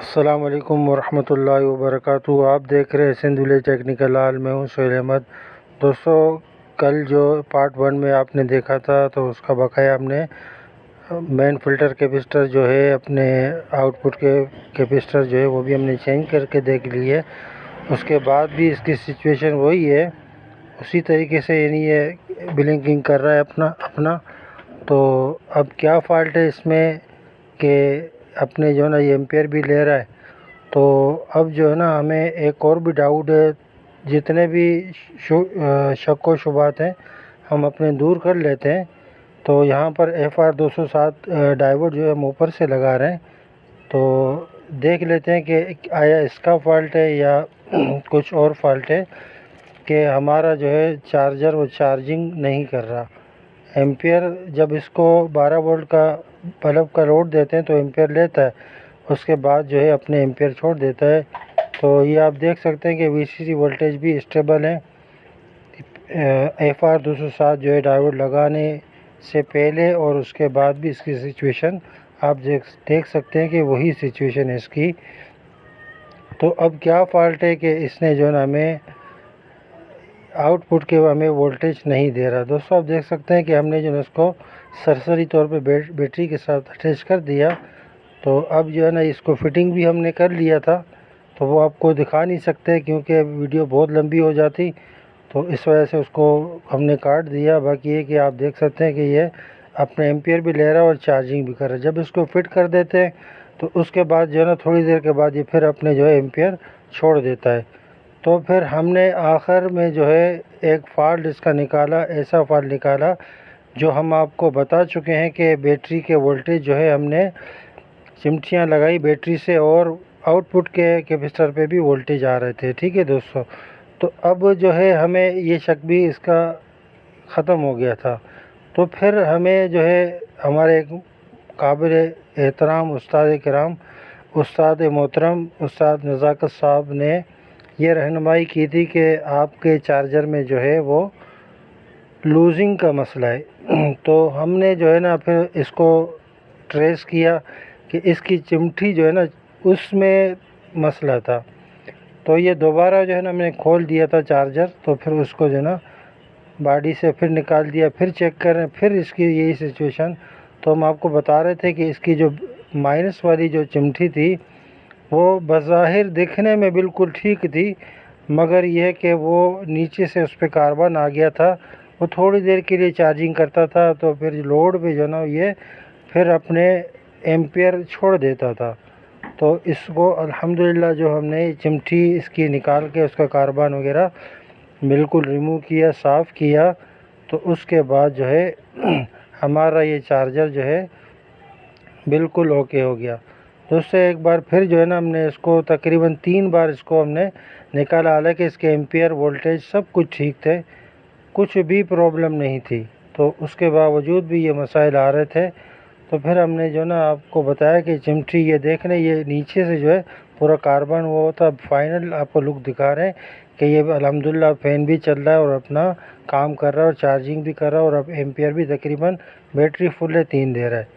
السلام علیکم ورحمۃ اللہ وبرکاتہ۔ آپ دیکھ رہے ہیں سندھ ولیج ٹیکنیکل ہال، میں ہوں سہیل احمد۔ دوستو، کل جو پارٹ 1 میں آپ نے دیکھا تھا تو اس کا بقایا ہم نے مین فلٹر کیپیسٹر جو ہے اپنے آؤٹ پٹ کے کیپیسٹر جو ہے وہ بھی ہم نے چینج کر کے دیکھ لی ہے۔ اس کے بعد بھی اس کی سچویشن وہی ہے، اسی طریقے سے یعنی یہ بلنکنگ کر رہا ہے اپنا۔ تو اب کیا فالٹ ہے اس میں کہ اپنے جو ہے نا یہ ایمپیئر بھی لے رہا ہے، تو اب جو ہے نا ہمیں ایک اور بھی ڈاؤٹ ہے۔ جتنے بھی شک و شبہات ہیں ہم اپنے دور کر لیتے ہیں۔ تو یہاں پر FR 207 ڈائیورٹ جو ہے ہم اوپر سے لگا رہے ہیں، تو دیکھ لیتے ہیں کہ آیا اس کا فالٹ ہے یا کچھ اور فالٹ ہے کہ ہمارا جو ہے چارجر وہ چارجنگ نہیں کر رہا۔ ایمپیئر جب اس کو 12 وولٹ کا بلب کا لوڈ دیتے ہیں تو ایمپیئر لیتا ہے، اس کے بعد جو ہے اپنے ایمپیئر چھوڑ دیتا ہے۔ تو یہ آپ دیکھ سکتے ہیں کہ VCC وولٹیج بھی اسٹیبل ہے۔ FR 207 جو ہے ڈائیورٹ لگانے سے پہلے اور اس کے بعد بھی اس کی سچویشن آپ دیکھ سکتے ہیں کہ وہی سچویشن ہے اس کی۔ تو اب کیا فالٹ ہے کہ اس نے جو ہے نا ہمیں آؤٹ پٹ کے ہمیں وولٹیج نہیں دے رہا۔ دوستو، آپ دیکھ سکتے ہیں کہ ہم نے جو ہے اس کو سرسری طور پہ بیٹری کے ساتھ اٹیچ کر دیا۔ تو اب جو ہے نا اس کو فٹنگ بھی ہم نے کر لیا تھا، تو وہ آپ کو دکھا نہیں سکتے کیونکہ ویڈیو بہت لمبی ہو جاتی، تو اس وجہ سے اس کو ہم نے کاٹ دیا۔ باقی یہ کہ آپ دیکھ سکتے ہیں کہ یہ اپنے ایمپیئر بھی لے رہا ہے اور چارجنگ بھی کر رہا ہے۔ جب اس کو فٹ کر دیتے ہیں تو اس کے بعد جو ہے نا تھوڑی دیر کے بعد یہ پھر اپنے جو ہے ایمپیئر چھوڑ دیتا ہے۔ تو پھر ہم نے آخر میں جو ہے ایک فالٹ اس کا نکالا، ایسا فالٹ نکالا جو ہم آپ کو بتا چکے ہیں کہ بیٹری کے وولٹیج جو ہے ہم نے چمٹیاں لگائی بیٹری سے اور آؤٹ پٹ کے کیپیسٹر پہ بھی وولٹیج آ رہے تھے۔ ٹھیک ہے دوستو، تو اب جو ہے ہمیں یہ شک بھی اس کا ختم ہو گیا تھا۔ تو پھر ہمیں جو ہے ہمارے ایک قابل احترام استاد کرام، استاد محترم استاد نزاکت صاحب نے یہ رہنمائی کی تھی کہ آپ کے چارجر میں جو ہے وہ لوزنگ کا مسئلہ ہے۔ تو ہم نے جو ہے نا پھر اس کو ٹریس کیا کہ اس کی چمٹی جو ہے نا اس میں مسئلہ تھا۔ تو یہ دوبارہ جو ہے نا ہم نے کھول دیا تھا چارجر، تو پھر اس کو جو ہے نا باڈی سے پھر نکال دیا، پھر چیک کریں، پھر اس کی یہی سچویشن۔ تو ہم آپ کو بتا رہے تھے کہ اس کی جو مائنس والی جو چمٹی تھی وہ بظاہر دیکھنے میں بالکل ٹھیک تھی، مگر یہ کہ وہ نیچے سے اس پہ کاربن آ گیا تھا۔ وہ تھوڑی دیر کے لیے چارجنگ کرتا تھا تو پھر لوڈ پہ جو ہے نا یہ پھر اپنے ایمپیئر چھوڑ دیتا تھا۔ تو اس کو الحمدللہ جو ہم نے چمٹی اس کی نکال کے اس کا کاربن وغیرہ بالکل ریموو کیا، صاف کیا، تو اس کے بعد جو ہے ہمارا یہ چارجر جو ہے بالکل اوکے ہو گیا۔ دوستو، ایک بار پھر جو ہے نا ہم نے اس کو تقریباً 3 بار اس کو ہم نے نکالا، حالانکہ اس کے ایمپیئر وولٹیج سب کچھ ٹھیک تھے، کچھ بھی پرابلم نہیں تھی، تو اس کے باوجود بھی یہ مسائل آ رہے تھے۔ تو پھر ہم نے جو ہے نا آپ کو بتایا کہ چمٹی یہ دیکھ لیں، یہ نیچے سے جو ہے پورا کاربن وہ ہوتا۔ فائنل آپ کو لک دکھا رہے ہیں کہ یہ الحمدللہ فین بھی چل رہا ہے اور اپنا کام کر رہا ہے اور چارجنگ بھی کر رہا ہے، اور اب ایمپیئر بھی تقریباً بیٹری فل ہے 3 دے رہا ہے۔